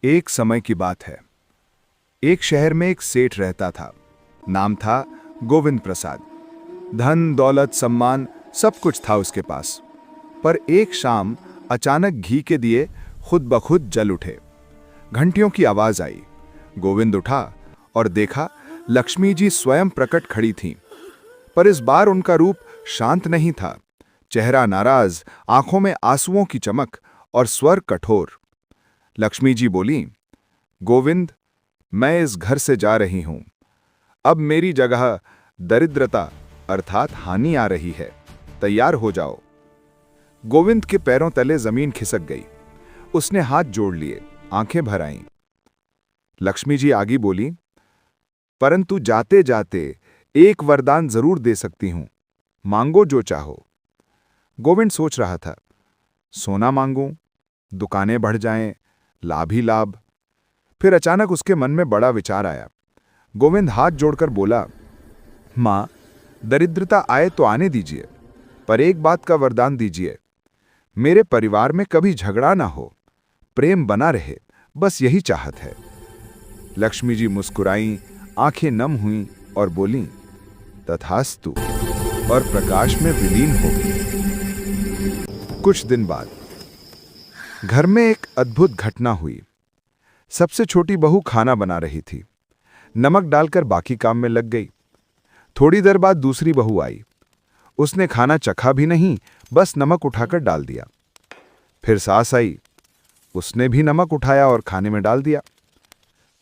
एक समय की बात है। एक शहर में एक सेठ रहता था। नाम था गोविंद प्रसाद। धन दौलत सम्मान सब कुछ था उसके पास। पर एक शाम अचानक घी के दिए खुद ब खुद जल उठे। घंटियों की आवाज आई। गोविंद उठा और देखा लक्ष्मी जी स्वयं प्रकट खड़ी थीं। पर इस बार उनका रूप शांत नहीं था। चेहरा नाराज, आंखों में आंसुओं की चमक और स्वर कठोर। लक्ष्मी जी बोली, गोविंद, मैं इस घर से जा रही हूं। अब मेरी जगह दरिद्रता अर्थात हानि आ रही है। तैयार हो जाओ। गोविंद के पैरों तले जमीन खिसक गई। उसने हाथ जोड़ लिए, आंखें भर आईं। लक्ष्मी जी आगे बोली, परंतु जाते जाते एक वरदान जरूर दे सकती हूं। मांगो जो चाहो। गोविंद सोच रहा था, सोना मांगूं, दुकानें बढ़ जाएं, लाभ ही लाभ। फिर अचानक उसके मन में बड़ा विचार आया। गोविंद हाथ जोड़कर बोला, मां, दरिद्रता आए तो आने दीजिए, पर एक बात का वरदान दीजिए। मेरे परिवार में कभी झगड़ा ना हो, प्रेम बना रहे, बस यही चाहत है। लक्ष्मी जी मुस्कुराईं, आंखें नम हुईं और बोलीं, तथास्तु, और प्रकाश में विलीन हो गई। कुछ दिन बाद घर में एक अद्भुत घटना हुई। सबसे छोटी बहू खाना बना रही थी। नमक डालकर बाकी काम में लग गई। थोड़ी देर बाद दूसरी बहू आई। उसने खाना चखा भी नहीं, बस नमक उठाकर डाल दिया। फिर सास आई। उसने भी नमक उठाया और खाने में डाल दिया।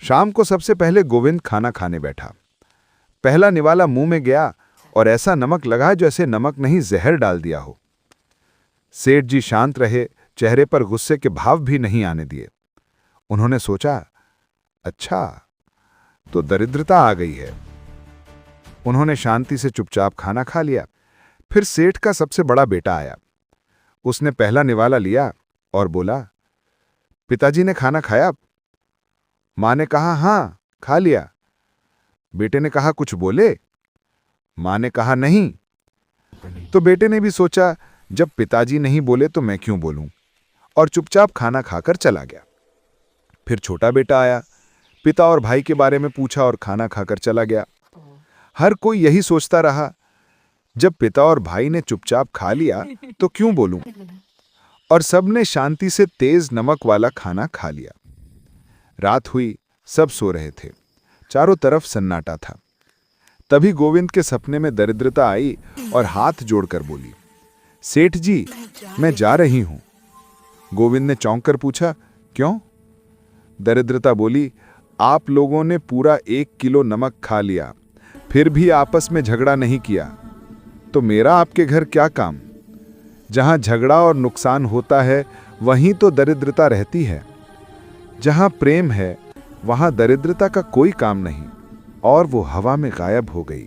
शाम को सबसे पहले गोविंद खाना खाने बैठा। पहला निवाला मुंह में गया और ऐसा नमक लगा जैसे नमक नहीं जहर डाल दिया हो। सेठ जी शांत रहे, चेहरे पर गुस्से के भाव भी नहीं आने दिए। उन्होंने सोचा, अच्छा, तो दरिद्रता आ गई है। उन्होंने शांति से चुपचाप खाना खा लिया। फिर सेठ का सबसे बड़ा बेटा आया। उसने पहला निवाला लिया और बोला, पिताजी ने खाना खाया? मां ने कहा, हां, खा लिया। बेटे ने कहा, कुछ बोले? मां ने कहा, नहीं। तो बेटे ने भी सोचा, जब पिताजी नहीं बोले तो मैं क्यों बोलूं, और चुपचाप खाना खाकर चला गया। फिर छोटा बेटा आया। पिता और भाई के बारे में पूछा और खाना खाकर चला गया। हर कोई यही सोचता रहा, जब पिता और भाई ने चुपचाप खा लिया तो क्यों बोलूं, और सबने शांति से तेज नमक वाला खाना खा लिया। रात हुई, सब सो रहे थे। चारों तरफ सन्नाटा था। तभी गोविंद के सपने में दरिद्रता आई और हाथ जोड़कर बोली, सेठ जी, मैं जा रही हूं। गोविंद ने चौंक कर पूछा, क्यों? दरिद्रता बोली, आप लोगों ने पूरा 1 किलो नमक खा लिया, फिर भी आपस में झगड़ा नहीं किया, तो मेरा आपके घर क्या काम? जहां झगड़ा और नुकसान होता है वहीं तो दरिद्रता रहती है। जहां प्रेम है वहां दरिद्रता का कोई काम नहीं। और वो हवा में गायब हो गई।